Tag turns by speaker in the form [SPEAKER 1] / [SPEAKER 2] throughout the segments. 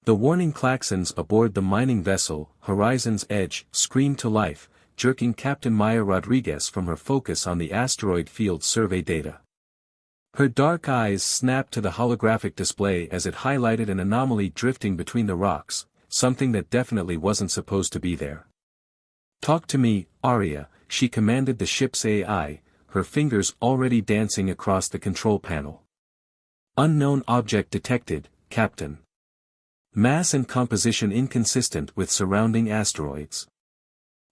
[SPEAKER 1] The warning klaxons aboard the mining vessel, Horizon's Edge, screamed to life, jerking Captain Maya Rodriguez from her focus on the asteroid field survey data. Her dark eyes snapped to the holographic display as it highlighted an anomaly drifting between the rocks, something that definitely wasn't supposed to be there. "Talk to me, Aria," she commanded the ship's AI, her fingers already dancing across the control panel. "Unknown object detected, Captain. Mass and composition inconsistent with surrounding asteroids.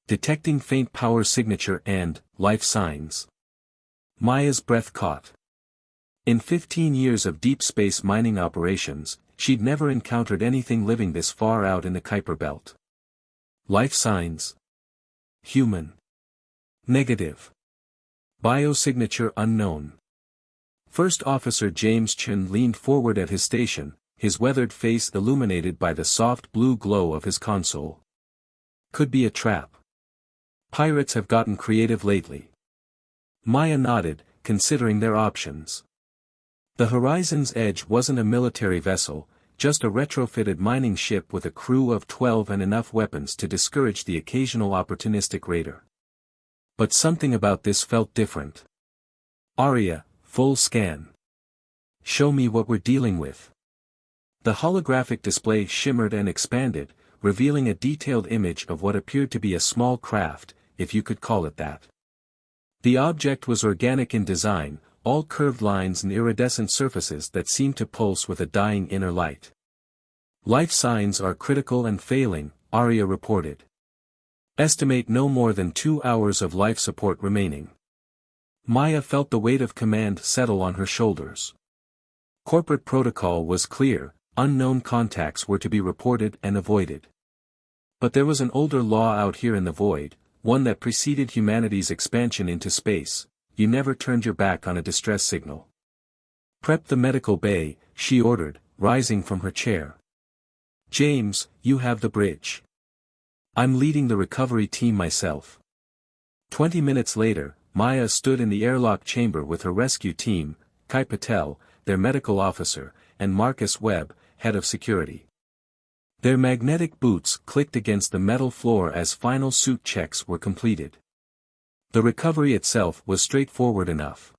[SPEAKER 1] Detecting faint power signature and life signs." Maya's breath caught. In 15 years of deep space mining operations, she'd never encountered anything living this far out in the Kuiper Belt. Life signs. Human. Negative. Biosignature unknown. First Officer James Chen leaned forward at his station, his weathered face illuminated by the soft blue glow of his console. "Could be a trap. Pirates have gotten creative lately." Maya nodded, considering their options. The Horizon's Edge wasn't a military vessel, just a retrofitted mining ship with a crew of 12 and enough weapons to discourage the occasional opportunistic raider. But something about this felt different. "Aria, full scan. Show me what we're dealing with." The holographic display shimmered and expanded, revealing a detailed image of what appeared to be a small craft, if you could call it that. The object was organic in design, all curved lines and iridescent surfaces that seemed to pulse with a dying inner light. "Life signs are critical and failing," Aria reported. "Estimate no more than 2 hours of life support remaining." Maya felt the weight of command settle on her shoulders. Corporate protocol was clear, unknown contacts were to be reported and avoided. But there was an older law out here in the void, one that preceded humanity's expansion into space: you never turned your back on a distress signal. "Prep the medical bay," she ordered, rising from her chair. "James, you have the bridge. I'm leading the recovery team myself." 20 minutes later, Maya stood in the airlock chamber with her rescue team, Kai Patel, their medical officer, and Marcus Webb, head of security. Their magnetic boots clicked against the metal floor as final suit checks were completed. The recovery itself was straightforward enough.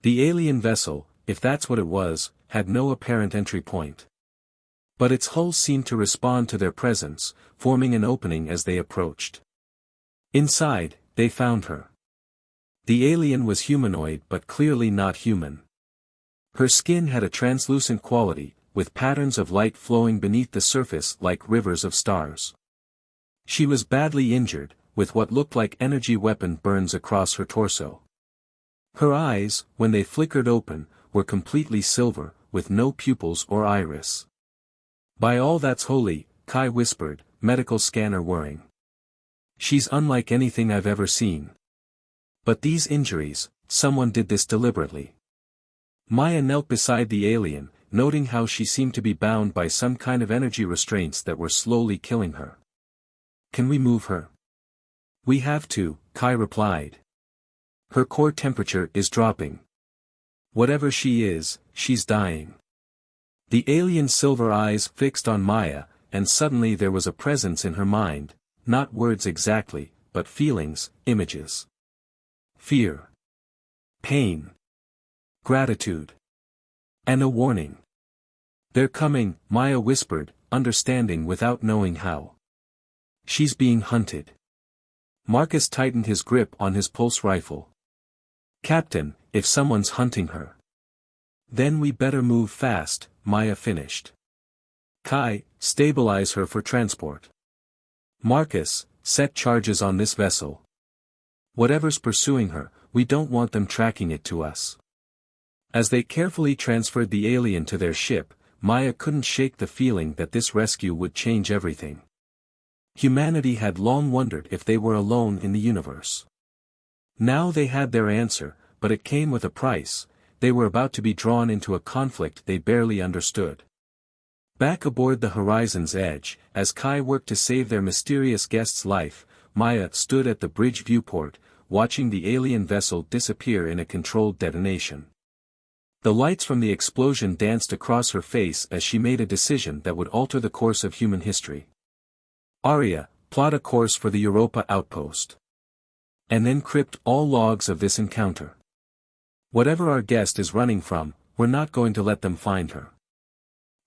[SPEAKER 1] The alien vessel, if that's what it was, had no apparent entry point. But its hull seemed to respond to their presence, forming an opening as they approached. Inside, they found her. The alien was humanoid but clearly not human. Her skin had a translucent quality, with patterns of light flowing beneath the surface like rivers of stars. She was badly injured, with what looked like energy weapon burns across her torso. Her eyes, when they flickered open, were completely silver, with no pupils or iris. "By all that's holy," Kai whispered, medical scanner whirring. "She's unlike anything I've ever seen. But these injuries, someone did this deliberately." Maya knelt beside the alien, noting how she seemed to be bound by some kind of energy restraints that were slowly killing her. "Can we move her?" "We have to," Kai replied. "Her core temperature is dropping. Whatever she is, she's dying." The alien's silver eyes fixed on Maya, and suddenly there was a presence in her mind, not words exactly, but feelings, images. Fear. Pain. Gratitude. And a warning. "They're coming," Maya whispered, understanding without knowing how. "She's being hunted." Marcus tightened his grip on his pulse rifle. "Captain, if someone's hunting her, then we better move fast," Maya finished. "Kai, stabilize her for transport. Marcus, set charges on this vessel. Whatever's pursuing her, we don't want them tracking it to us." As they carefully transferred the alien to their ship, Maya couldn't shake the feeling that this rescue would change everything. Humanity had long wondered if they were alone in the universe. Now they had their answer, but it came with a price. They were about to be drawn into a conflict they barely understood. Back aboard the Horizon's Edge, as Kai worked to save their mysterious guest's life, Maya stood at the bridge viewport, watching the alien vessel disappear in a controlled detonation. The lights from the explosion danced across her face as she made a decision that would alter the course of human history. Arya, plot a course for the Europa outpost. And then crypt all logs of this encounter. Whatever our guest is running from, we're not going to let them find her.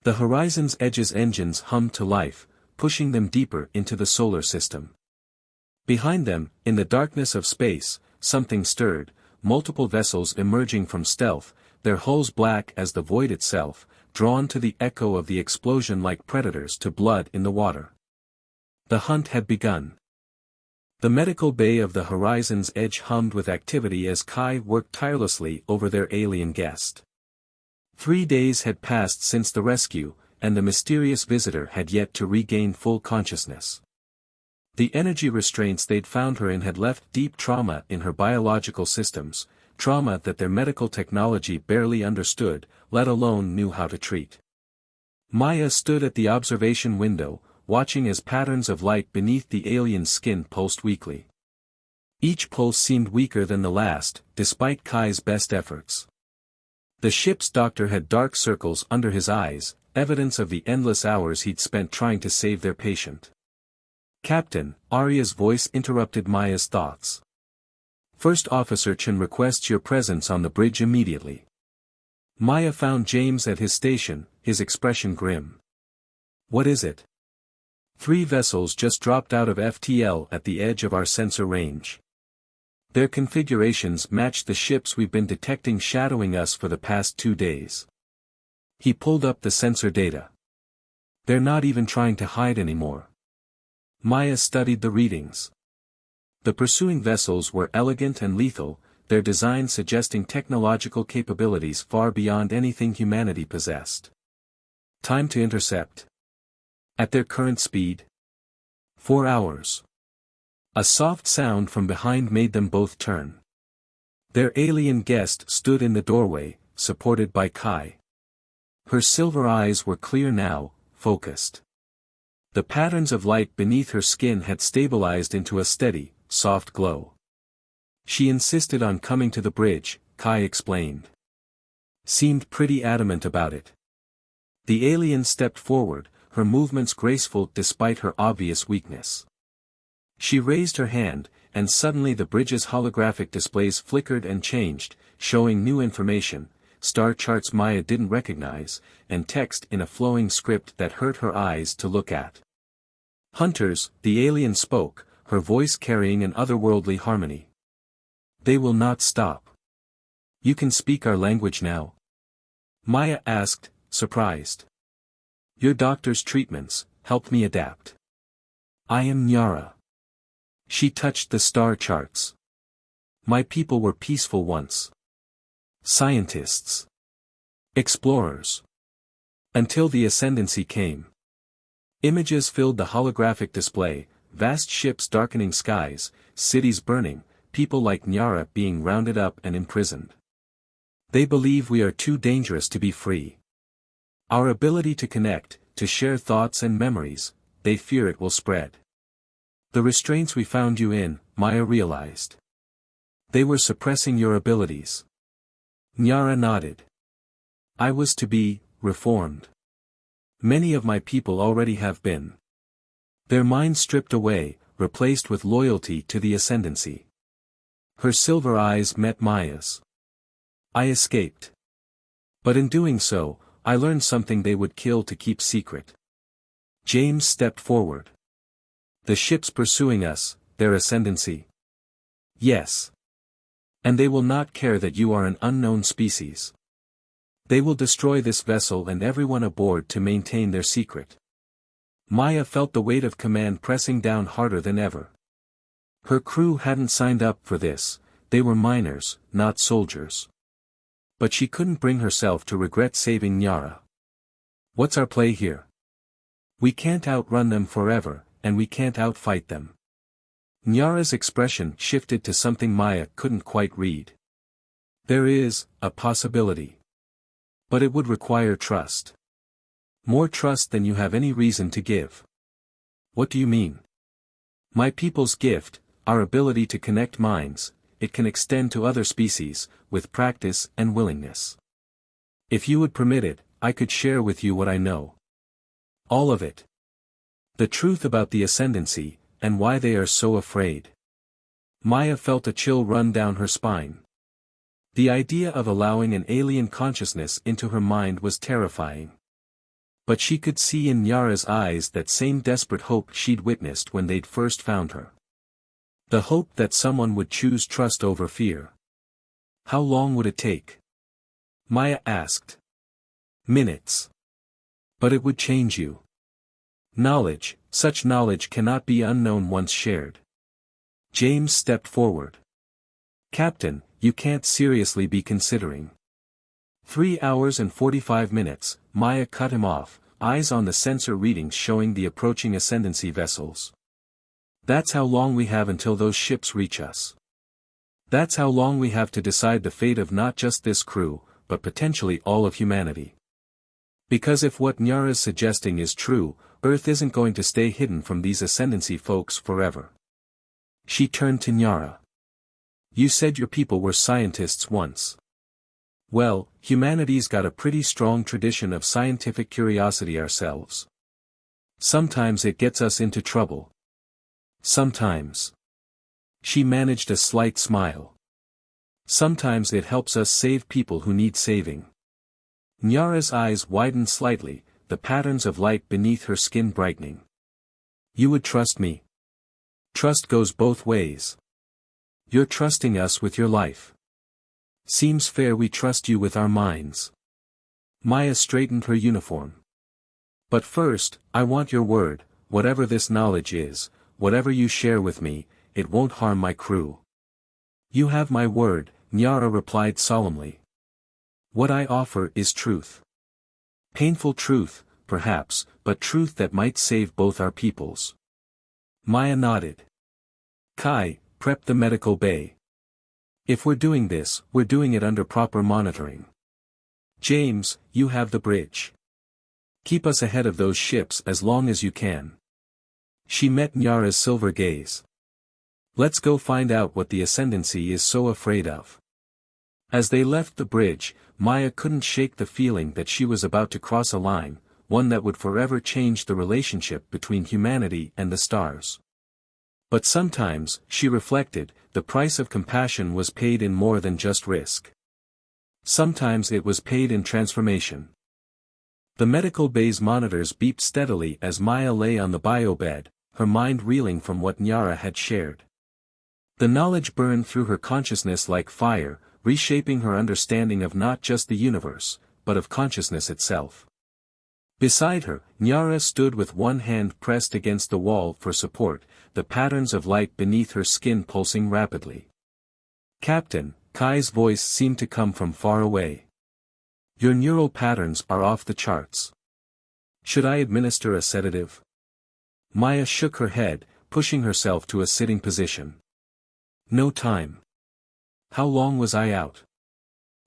[SPEAKER 1] The Horizon's Edge's engines hummed to life, pushing them deeper into the solar system. Behind them, in the darkness of space, something stirred, multiple vessels emerging from stealth, their hulls black as the void itself, drawn to the echo of the explosion like predators to blood in the water. The hunt had begun. The medical bay of the Horizon's Edge hummed with activity as Kai worked tirelessly over their alien guest. 3 days had passed since the rescue, and the mysterious visitor had yet to regain full consciousness. The energy restraints they'd found her in had left deep trauma in her biological systems, trauma that their medical technology barely understood, let alone knew how to treat. Maya stood at the observation window, watching as patterns of light beneath the alien's skin pulsed weakly. Each pulse seemed weaker than the last, despite Kai's best efforts. The ship's doctor had dark circles under his eyes, evidence of the endless hours he'd spent trying to save their patient. "Captain," Arya's voice interrupted Maya's thoughts. "First Officer Chen requests your presence on the bridge immediately." Maya found James at his station, his expression grim. "What is it?" 3 vessels just dropped out of FTL at the edge of our sensor range. Their configurations matched the ships we've been detecting shadowing us for the past 2 days. He pulled up the sensor data. They're not even trying to hide anymore. Maya studied the readings. The pursuing vessels were elegant and lethal, their design suggesting technological capabilities far beyond anything humanity possessed. Time to intercept. At their current speed? 4 hours. A soft sound from behind made them both turn. Their alien guest stood in the doorway, supported by Kai. Her silver eyes were clear now, focused. The patterns of light beneath her skin had stabilized into a steady, soft glow. She insisted on coming to the bridge, Kai explained. Seemed pretty adamant about it. The alien stepped forward, her movements graceful despite her obvious weakness. She raised her hand, and suddenly the bridge's holographic displays flickered and changed, showing new information, star charts Maya didn't recognize, and text in a flowing script that hurt her eyes to look at. "Hunters," the alien spoke, her voice carrying an otherworldly harmony. "They will not stop. You can speak our language now?" Maya asked, surprised. "Your doctor's treatments helped me adapt. I am Nyara." She touched the star charts. "My people were peaceful once. Scientists. Explorers. Until the ascendancy came." Images filled the holographic display, vast ships darkening skies, cities burning, people like Nyara being rounded up and imprisoned. "They believe we are too dangerous to be free. Our ability to connect, to share thoughts and memories, they fear it will spread. The restraints we found you in," Maya realized. "They were suppressing your abilities." Nyara nodded. "I was to be reformed. Many of my people already have been. Their minds stripped away, replaced with loyalty to the ascendancy." Her silver eyes met Maya's. "I escaped. But in doing so, I learned something they would kill to keep secret." James stepped forward. "The ships pursuing us, their ascendancy?" "Yes. And they will not care that you are an unknown species. They will destroy this vessel and everyone aboard to maintain their secret." Maya felt the weight of command pressing down harder than ever. Her crew hadn't signed up for this, they were miners, not soldiers. But she couldn't bring herself to regret saving Nyara. "What's our play here? We can't outrun them forever, and we can't outfight them." Nyara's expression shifted to something Maya couldn't quite read. "There is a possibility. But it would require trust. More trust than you have any reason to give." "What do you mean?" "My people's gift, our ability to connect minds, it can extend to other species, with practice and willingness. If you would permit it, I could share with you what I know. All of it. The truth about the ascendancy, and why they are so afraid. Maya felt a chill run down her spine. The idea of allowing an alien consciousness into her mind was terrifying. But she could see in Nyara's eyes that same desperate hope she'd witnessed when they'd first found her. The hope that someone would choose trust over fear. How long would it take? Maya asked. Minutes. But it would change you. Knowledge, such knowledge cannot be unknown once shared. James stepped forward. Captain, you can't seriously be considering. 3 hours and 45 minutes, Maya cut him off, eyes on the sensor readings showing the approaching ascendancy vessels. That's how long we have until those ships reach us. That's how long we have to decide the fate of not just this crew, but potentially all of humanity. Because if what Nyara's suggesting is true, Earth isn't going to stay hidden from these ascendancy folks forever. She turned to Nyara. You said your people were scientists once. Well, humanity's got a pretty strong tradition of scientific curiosity ourselves. Sometimes it gets us into trouble. Sometimes. She managed a slight smile. Sometimes it helps us save people who need saving. Nyara's eyes widened slightly, the patterns of light beneath her skin brightening. You would trust me? Trust goes both ways. You're trusting us with your life. Seems fair we trust you with our minds. Maya straightened her uniform. But first, I want your word, whatever this knowledge is, whatever you share with me, it won't harm my crew. You have my word, Nyara replied solemnly. What I offer is truth. Painful truth, perhaps, but truth that might save both our peoples. Maya nodded. Kai, prep the medical bay. If we're doing this, we're doing it under proper monitoring. James, you have the bridge. Keep us ahead of those ships as long as you can. She met Nyara's silver gaze. Let's go find out what the ascendancy is so afraid of. As they left the bridge, Maya couldn't shake the feeling that she was about to cross a line, one that would forever change the relationship between humanity and the stars. But sometimes, she reflected, the price of compassion was paid in more than just risk. Sometimes it was paid in transformation. The medical bay's monitors beeped steadily as Maya lay on the bio-bed, her mind reeling from what Nyara had shared. The knowledge burned through her consciousness like fire, reshaping her understanding of not just the universe, but of consciousness itself. Beside her, Nyara stood with one hand pressed against the wall for support, the patterns of light beneath her skin pulsing rapidly. Captain, Kai's voice seemed to come from far away. Your neural patterns are off the charts. Should I administer a sedative? Maya shook her head, pushing herself to a sitting position. No time. How long was I out?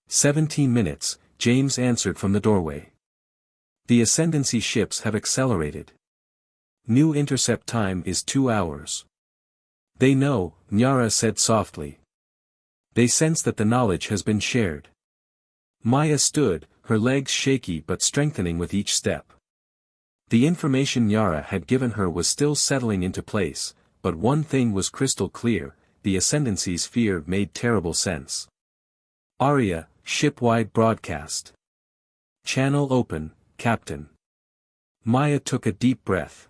[SPEAKER 1] 17 minutes, James answered from the doorway. The ascendancy ships have accelerated. New intercept time is 2 hours. They know, Nyara said softly. They sense that the knowledge has been shared. Maya stood, her legs shaky but strengthening with each step. The information Nyara had given her was still settling into place, but one thing was crystal clear, the ascendancy's fear made terrible sense. Aria, ship-wide broadcast. Channel open, Captain. Maya took a deep breath.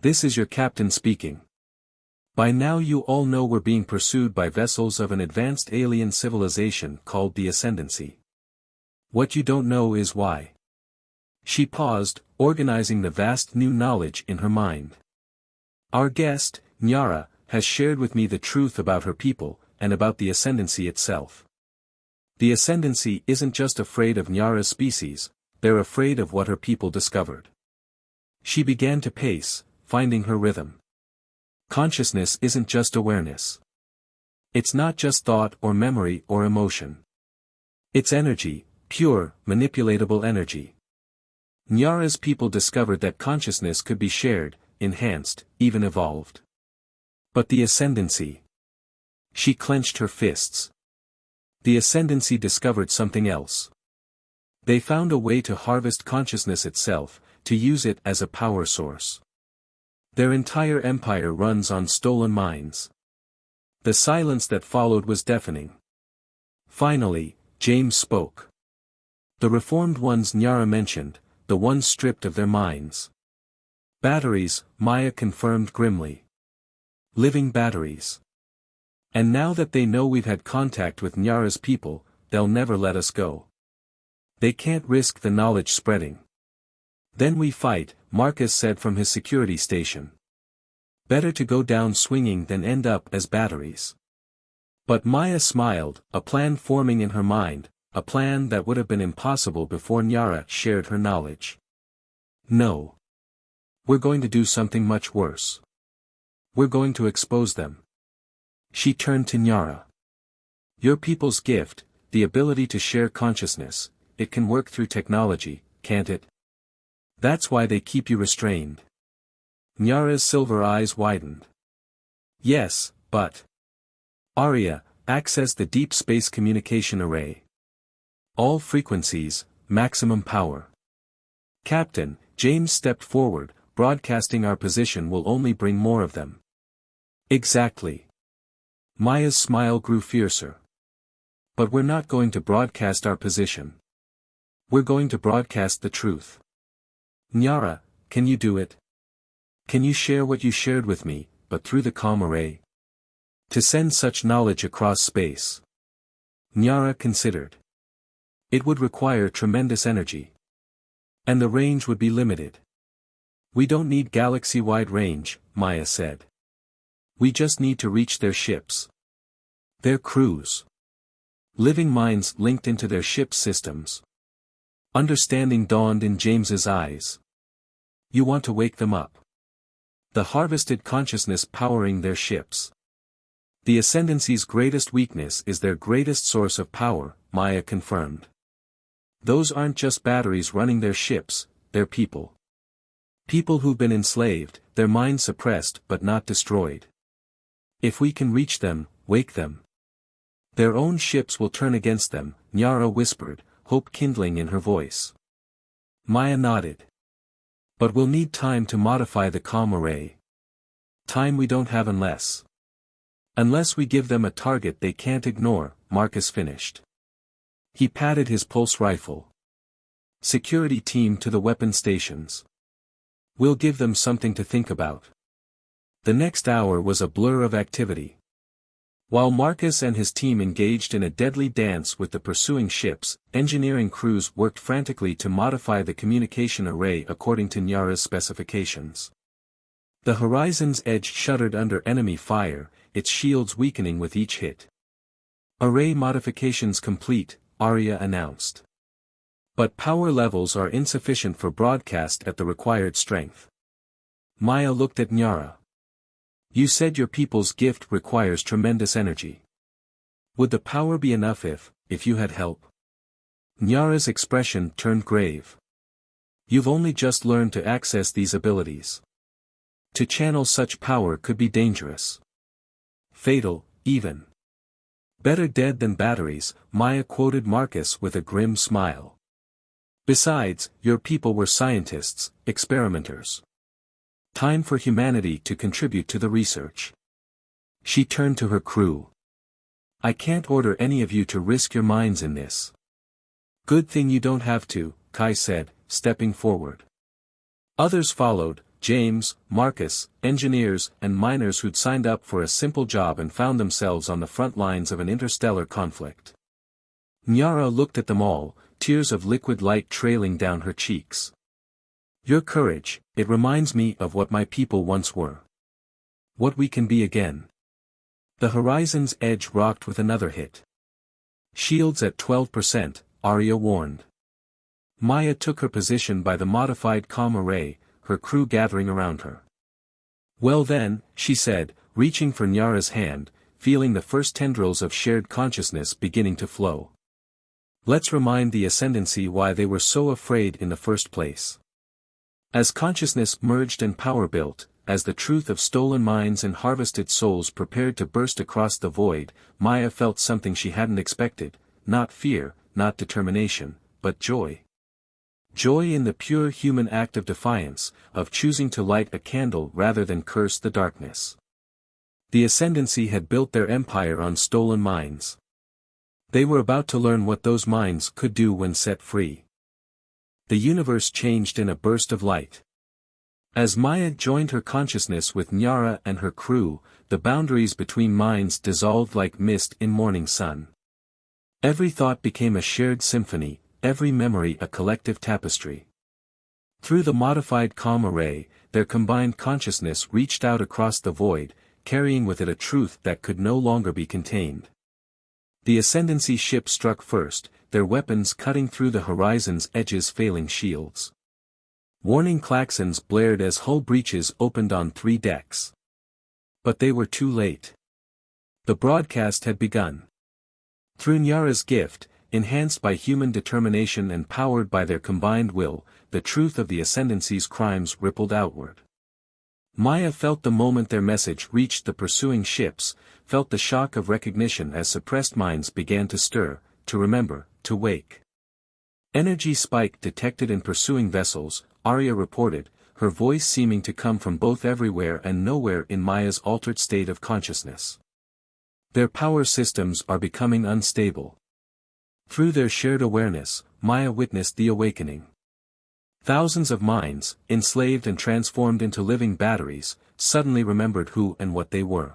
[SPEAKER 1] This is your captain speaking. By now you all know we're being pursued by vessels of an advanced alien civilization called the Ascendancy. What you don't know is why. She paused, organizing the vast new knowledge in her mind. Our guest, Nyara, has shared with me the truth about her people, and about the Ascendancy itself. The Ascendancy isn't just afraid of Nyara's species, they're afraid of what her people discovered. She began to pace, finding her rhythm. Consciousness isn't just awareness. It's not just thought or memory or emotion. It's energy, pure, manipulatable energy. Nyara's people discovered that consciousness could be shared, enhanced, even evolved. But the Ascendancy. She clenched her fists. The Ascendancy discovered something else. They found a way to harvest consciousness itself, to use it as a power source. Their entire empire runs on stolen minds. The silence that followed was deafening. Finally, James spoke. The reformed ones Nyara mentioned, the ones stripped of their minds. Batteries, Maya confirmed grimly. Living batteries. And now that they know we've had contact with Nyara's people, they'll never let us go. They can't risk the knowledge spreading. Then we fight, Marcus said from his security station. Better to go down swinging than end up as batteries. But Maya smiled, a plan forming in her mind, a plan that would have been impossible before Nyara shared her knowledge. No. We're going to do something much worse. We're going to expose them. She turned to Nyara. Your people's gift, the ability to share consciousness, it can work through technology, can't it? That's why they keep you restrained. Nyara's silver eyes widened. Yes, but... Arya, access the deep space communication array. All frequencies, maximum power. Captain, James stepped forward, broadcasting our position will only bring more of them. Exactly. Maya's smile grew fiercer. But we're not going to broadcast our position. We're going to broadcast the truth. Nyara, can you do it? Can you share what you shared with me, but through the comm array? To send such knowledge across space. Nyara considered. It would require tremendous energy. And the range would be limited. We don't need galaxy-wide range, Maya said. We just need to reach their ships. Their crews. Living minds linked into their ship systems. Understanding dawned in James's eyes. You want to wake them up. The harvested consciousness powering their ships. The Ascendancy's greatest weakness is their greatest source of power, Maya confirmed. Those aren't just batteries running their ships, they're people. People who've been enslaved, their minds suppressed but not destroyed. If we can reach them, wake them. Their own ships will turn against them, Nyara whispered, hope kindling in her voice. Maya nodded. But we'll need time to modify the comm array. Time we don't have unless we give them a target they can't ignore, Marcus finished. He patted his pulse rifle. Security team to the weapon stations. We'll give them something to think about. The next hour was a blur of activity. While Marcus and his team engaged in a deadly dance with the pursuing ships, engineering crews worked frantically to modify the communication array according to Nyara's specifications. The horizon's edge shuddered under enemy fire, its shields weakening with each hit. Array modifications complete, Arya announced. But power levels are insufficient for broadcast at the required strength. Maya looked at Nyara. You said your people's gift requires tremendous energy. Would the power be enough if you had help? Nyara's expression turned grave. You've only just learned to access these abilities. To channel such power could be dangerous. Fatal, even. Better dead than batteries, Maya quoted Marcus with a grim smile. Besides, your people were scientists, experimenters. Time for humanity to contribute to the research. She turned to her crew. I can't order any of you to risk your minds in this. Good thing you don't have to, Kai said, stepping forward. Others followed, James, Marcus, engineers and miners who'd signed up for a simple job and found themselves on the front lines of an interstellar conflict. Nyara looked at them all, tears of liquid light trailing down her cheeks. Your courage, it reminds me of what my people once were. What we can be again. The horizon's edge rocked with another hit. Shields at 12%, Arya warned. Maya took her position by the modified comm array, her crew gathering around her. Well then, she said, reaching for Nyara's hand, feeling the first tendrils of shared consciousness beginning to flow. Let's remind the Ascendancy why they were so afraid in the first place. As consciousness merged and power built, as the truth of stolen minds and harvested souls prepared to burst across the void, Maya felt something she hadn't expected, not fear, not determination, but joy. Joy in the pure human act of defiance, of choosing to light a candle rather than curse the darkness. The Ascendancy had built their empire on stolen minds. They were about to learn what those minds could do when set free. The universe changed in a burst of light. As Maya joined her consciousness with Nyara and her crew, the boundaries between minds dissolved like mist in morning sun. Every thought became a shared symphony, every memory a collective tapestry. Through the modified calm array, their combined consciousness reached out across the void, carrying with it a truth that could no longer be contained. The Ascendancy ship struck first, their weapons cutting through the horizon's edge's failing shields. Warning klaxons blared as hull breaches opened on 3 decks. But they were too late. The broadcast had begun. Through Nyara's gift, enhanced by human determination and powered by their combined will, the truth of the Ascendancy's crimes rippled outward. Maya felt the moment their message reached the pursuing ships, felt the shock of recognition as suppressed minds began to stir, to remember, to wake. Energy spike detected in pursuing vessels, Arya reported, her voice seeming to come from both everywhere and nowhere in Maya's altered state of consciousness. Their power systems are becoming unstable. Through their shared awareness, Maya witnessed the awakening. Thousands of minds, enslaved and transformed into living batteries, suddenly remembered who and what they were.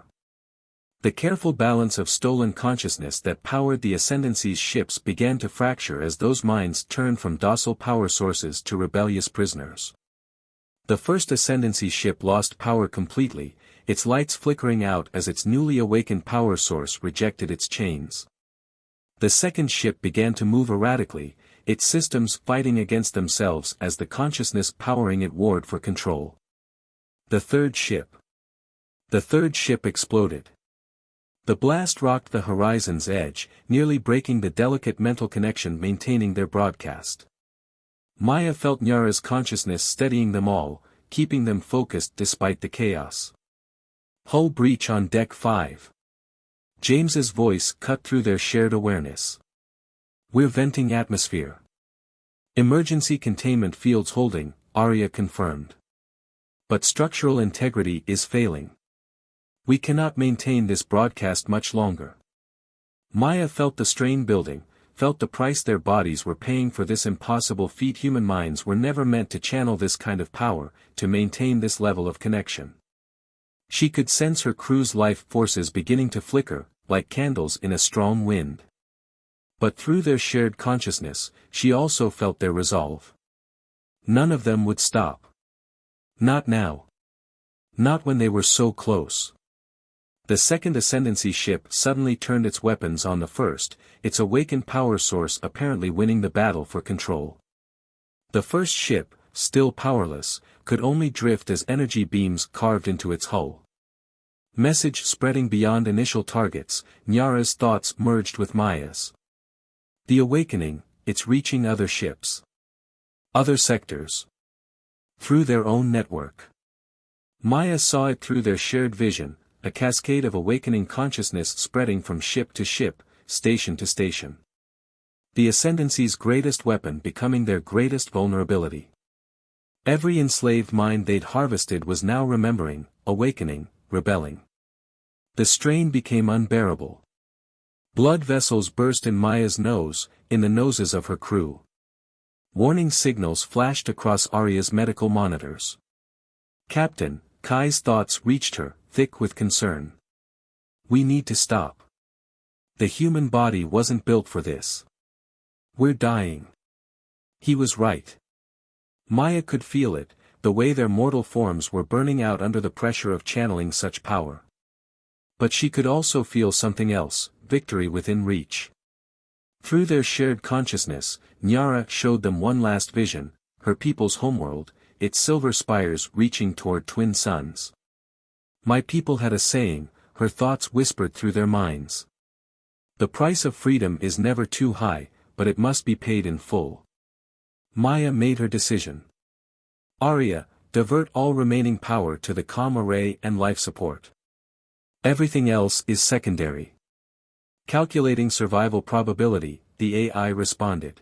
[SPEAKER 1] The careful balance of stolen consciousness that powered the Ascendancy's ships began to fracture as those minds turned from docile power sources to rebellious prisoners. The first Ascendancy ship lost power completely, its lights flickering out as its newly awakened power source rejected its chains. The second ship began to move erratically, its systems fighting against themselves as the consciousness powering it warred for control. The third ship exploded. The blast rocked the horizon's edge, nearly breaking the delicate mental connection maintaining their broadcast. Maya felt Nyara's consciousness steadying them all, keeping them focused despite the chaos. Hull breach on Deck 5. James's voice cut through their shared awareness. We're venting atmosphere. Emergency containment fields holding, Arya confirmed. But structural integrity is failing. We cannot maintain this broadcast much longer. Maya felt the strain building, felt the price their bodies were paying for this impossible feat. Human minds were never meant to channel this kind of power, to maintain this level of connection. She could sense her crew's life forces beginning to flicker, like candles in a strong wind. But through their shared consciousness, she also felt their resolve. None of them would stop. Not now. Not when they were so close. The second Ascendancy ship suddenly turned its weapons on the first, its awakened power source apparently winning the battle for control. The first ship, still powerless, could only drift as energy beams carved into its hull. Message spreading beyond initial targets, Nyara's thoughts merged with Maya's. The awakening, it's reaching other ships. Other sectors. Through their own network. Maya saw it through their shared vision, a cascade of awakening consciousness spreading from ship to ship, station to station. The Ascendancy's greatest weapon becoming their greatest vulnerability. Every enslaved mind they'd harvested was now remembering, awakening, rebelling. The strain became unbearable. Blood vessels burst in Maya's nose, in the noses of her crew. Warning signals flashed across Arya's medical monitors. Captain, Kai's thoughts reached her, thick with concern. We need to stop. The human body wasn't built for this. We're dying. He was right. Maya could feel it, the way their mortal forms were burning out under the pressure of channeling such power. But she could also feel something else, victory within reach. Through their shared consciousness, Nyara showed them one last vision, her people's homeworld, its silver spires reaching toward twin suns. My people had a saying, her thoughts whispered through their minds. The price of freedom is never too high, but it must be paid in full. Maya made her decision. Arya, divert all remaining power to the comm array and life support. Everything else is secondary. Calculating survival probability, the AI responded.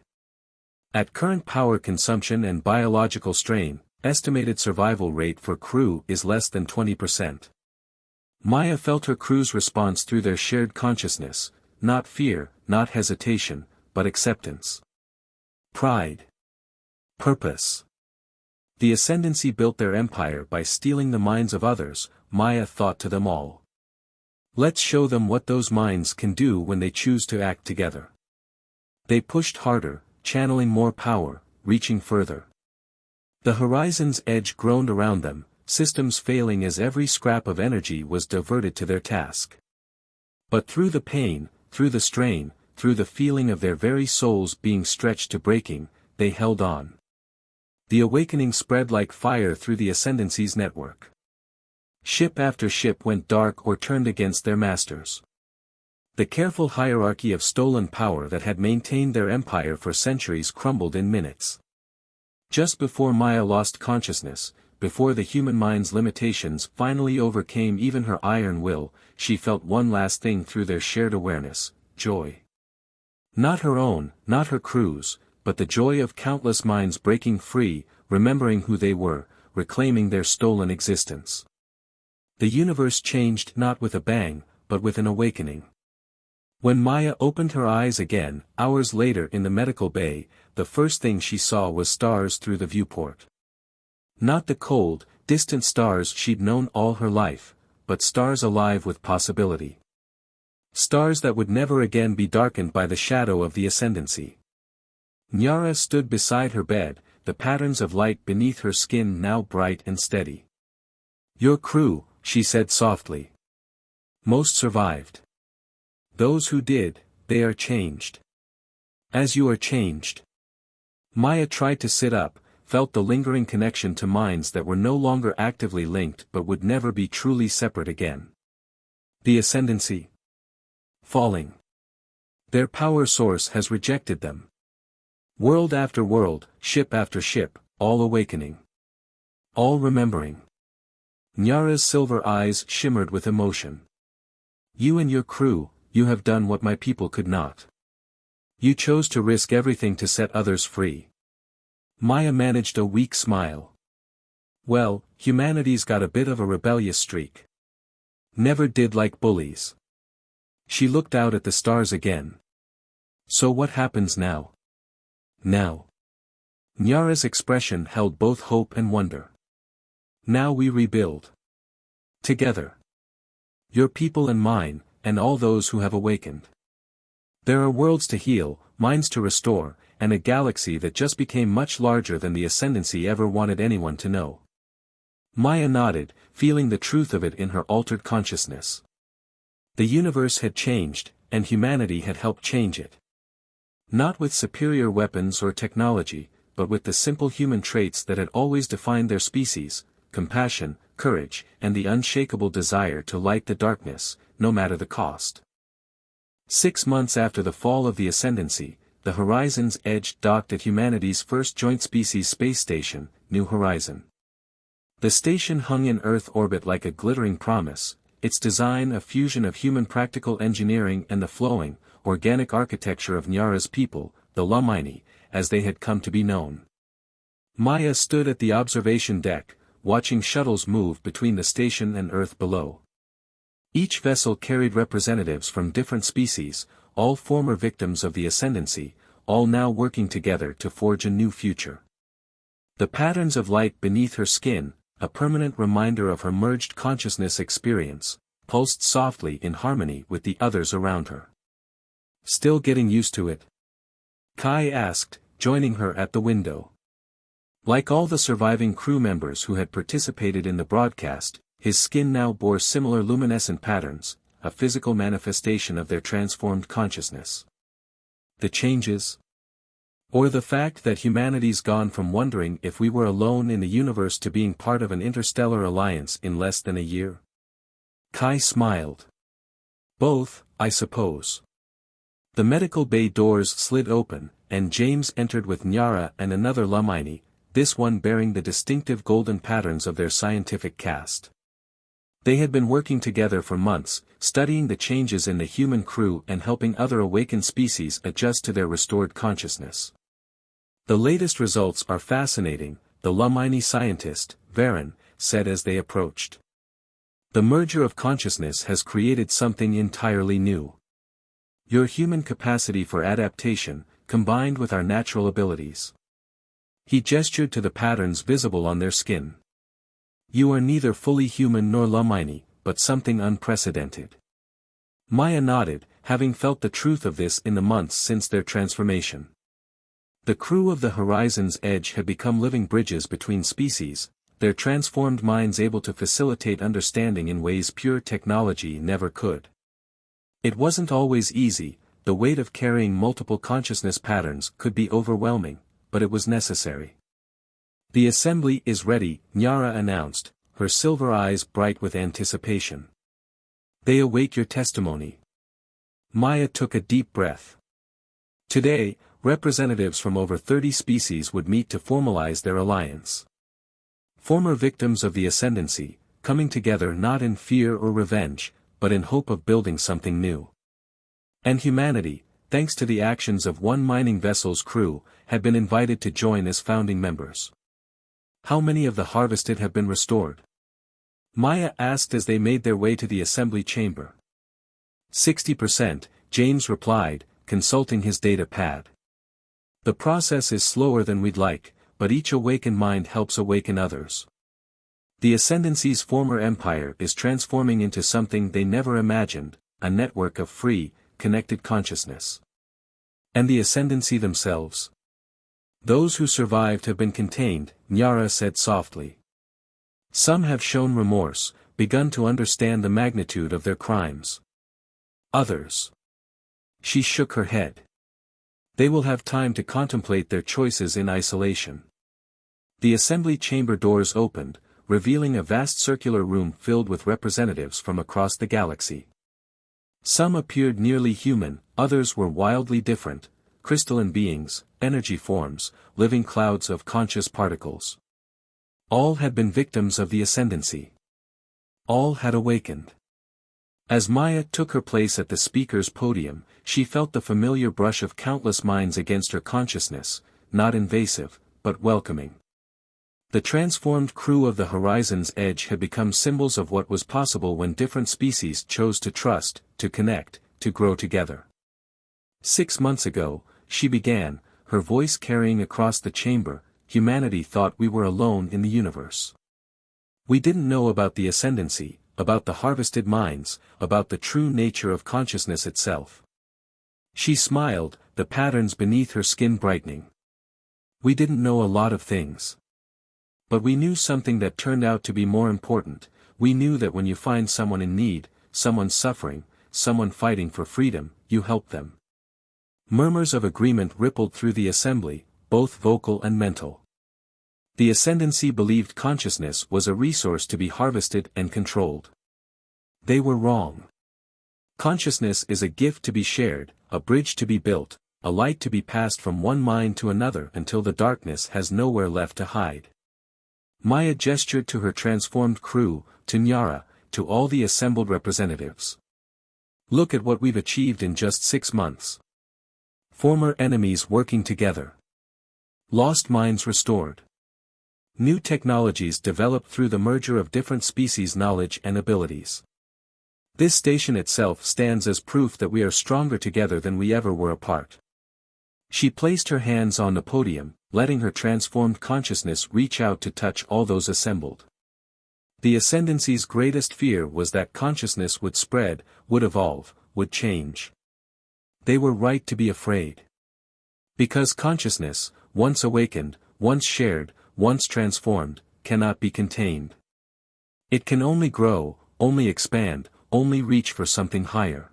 [SPEAKER 1] At current power consumption and biological strain, estimated survival rate for crew is less than 20%. Maya felt her crew's response through their shared consciousness, not fear, not hesitation, but acceptance. Pride. Purpose. The Ascendancy built their empire by stealing the minds of others, Maya thought to them all. Let's show them what those minds can do when they choose to act together. They pushed harder, channeling more power, reaching further. The horizon's edge groaned around them, systems failing as every scrap of energy was diverted to their task. But through the pain, through the strain, through the feeling of their very souls being stretched to breaking, they held on. The awakening spread like fire through the Ascendancy's network. Ship after ship went dark or turned against their masters. The careful hierarchy of stolen power that had maintained their empire for centuries crumbled in minutes. Just before Maya lost consciousness, before the human mind's limitations finally overcame even her iron will, she felt one last thing through their shared awareness: joy. Not her own, not her crew's, but the joy of countless minds breaking free, remembering who they were, reclaiming their stolen existence. The universe changed not with a bang, but with an awakening. When Maya opened her eyes again, hours later in the medical bay, the first thing she saw was stars through the viewport. Not the cold, distant stars she'd known all her life, but stars alive with possibility. Stars that would never again be darkened by the shadow of the Ascendancy. Nyara stood beside her bed, the patterns of light beneath her skin now bright and steady. Your crew, she said softly. Most survived. Those who did, they are changed. As you are changed. Maya tried to sit up, felt the lingering connection to minds that were no longer actively linked but would never be truly separate again. The Ascendancy. Falling. Their power source has rejected them. World after world, ship after ship, all awakening. All remembering. Nyara's silver eyes shimmered with emotion. You and your crew, you have done what my people could not. You chose to risk everything to set others free. Maya managed a weak smile. Well, humanity's got a bit of a rebellious streak. Never did like bullies. She looked out at the stars again. So what happens now? Now. Nyara's expression held both hope and wonder. Now we rebuild. Together. Your people and mine, and all those who have awakened. There are worlds to heal, minds to restore, and a galaxy that just became much larger than the Ascendancy ever wanted anyone to know. Maya nodded, feeling the truth of it in her altered consciousness. The universe had changed, and humanity had helped change it. Not with superior weapons or technology, but with the simple human traits that had always defined their species: compassion, courage, and the unshakable desire to light the darkness, no matter the cost. 6 months after the fall of the Ascendancy, the Horizon's Edge docked at humanity's first joint species space station, New Horizon. The station hung in Earth orbit like a glittering promise, its design a fusion of human practical engineering and the flowing, organic architecture of Nyara's people, the Lamini, as they had come to be known. Maya stood at the observation deck, watching shuttles move between the station and Earth below. Each vessel carried representatives from different species, all former victims of the Ascendancy, all now working together to forge a new future. The patterns of light beneath her skin, a permanent reminder of her merged consciousness experience, pulsed softly in harmony with the others around her. Still getting used to it? Kai asked, joining her at the window. Like all the surviving crew members who had participated in the broadcast, his skin now bore similar luminescent patterns, a physical manifestation of their transformed consciousness. The changes? Or the fact that humanity's gone from wondering if we were alone in the universe to being part of an interstellar alliance in less than a year? Kai smiled. Both, I suppose. The medical bay doors slid open, and James entered with Nyara and another Lamini, this one bearing the distinctive golden patterns of their scientific caste. They had been working together for months, studying the changes in the human crew and helping other awakened species adjust to their restored consciousness. The latest results are fascinating, the Lumini scientist, Varen, said as they approached. The merger of consciousness has created something entirely new. Your human capacity for adaptation, combined with our natural abilities. He gestured to the patterns visible on their skin. You are neither fully human nor Lumini, but something unprecedented. Maya nodded, having felt the truth of this in the months since their transformation. The crew of the Horizon's Edge had become living bridges between species, their transformed minds able to facilitate understanding in ways pure technology never could. It wasn't always easy, the weight of carrying multiple consciousness patterns could be overwhelming, but it was necessary. The assembly is ready, Nyara announced, her silver eyes bright with anticipation. They await your testimony. Maya took a deep breath. Today, representatives from over 30 species would meet to formalize their alliance. Former victims of the ascendancy, coming together not in fear or revenge, but in hope of building something new. And humanity, thanks to the actions of one mining vessel's crew, had been invited to join as founding members. How many of the harvested have been restored? Maya asked as they made their way to the assembly chamber. 60%, James replied, consulting his data pad. The process is slower than we'd like, but each awakened mind helps awaken others. The Ascendancy's former empire is transforming into something they never imagined, a network of free, connected consciousness. And the Ascendancy themselves? Those who survived have been contained, Nyara said softly. Some have shown remorse, begun to understand the magnitude of their crimes. Others. She shook her head. They will have time to contemplate their choices in isolation. The assembly chamber doors opened, revealing a vast circular room filled with representatives from across the galaxy. Some appeared nearly human, others were wildly different, crystalline beings, energy forms, living clouds of conscious particles. All had been victims of the ascendancy. All had awakened. As Maya took her place at the speaker's podium, she felt the familiar brush of countless minds against her consciousness, not invasive, but welcoming. The transformed crew of the Horizon's Edge had become symbols of what was possible when different species chose to trust, to connect, to grow together. 6 months ago, she began, her voice carrying across the chamber, humanity thought we were alone in the universe. We didn't know about the ascendancy, about the harvested minds, about the true nature of consciousness itself. She smiled, the patterns beneath her skin brightening. We didn't know a lot of things. But we knew something that turned out to be more important. We knew that when you find someone in need, someone suffering, someone fighting for freedom, you help them. Murmurs of agreement rippled through the assembly, both vocal and mental. The ascendancy believed consciousness was a resource to be harvested and controlled. They were wrong. Consciousness is a gift to be shared, a bridge to be built, a light to be passed from one mind to another until the darkness has nowhere left to hide. Maya gestured to her transformed crew, to Nyara, to all the assembled representatives. Look at what we've achieved in just 6 months. Former enemies working together. Lost minds restored. New technologies developed through the merger of different species' knowledge and abilities. This station itself stands as proof that we are stronger together than we ever were apart. She placed her hands on the podium, letting her transformed consciousness reach out to touch all those assembled. The ascendancy's greatest fear was that consciousness would spread, would evolve, would change. They were right to be afraid. Because consciousness, once awakened, once shared, once transformed, cannot be contained. It can only grow, only expand, only reach for something higher.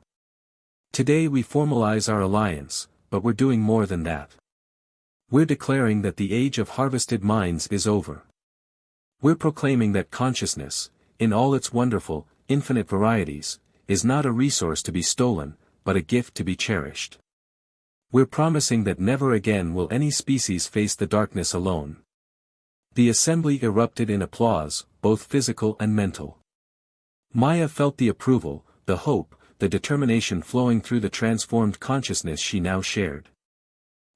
[SPEAKER 1] Today we formalize our alliance, but we're doing more than that. We're declaring that the age of harvested minds is over. We're proclaiming that consciousness, in all its wonderful, infinite varieties, is not a resource to be stolen, but a gift to be cherished. We're promising that never again will any species face the darkness alone. The assembly erupted in applause, both physical and mental. Maya felt the approval, the hope, the determination flowing through the transformed consciousness she now shared.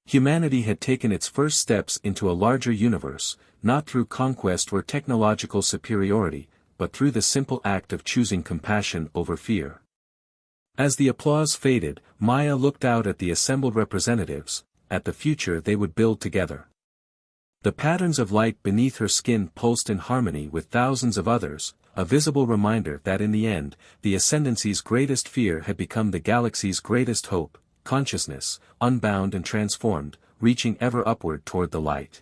[SPEAKER 1] Humanity had taken its first steps into a larger universe, not through conquest or technological superiority, but through the simple act of choosing compassion over fear. As the applause faded, Maya looked out at the assembled representatives, at the future they would build together. The patterns of light beneath her skin pulsed in harmony with thousands of others, a visible reminder that in the end, the Ascendancy's greatest fear had become the galaxy's greatest hope, consciousness, unbound and transformed, reaching ever upward toward the light.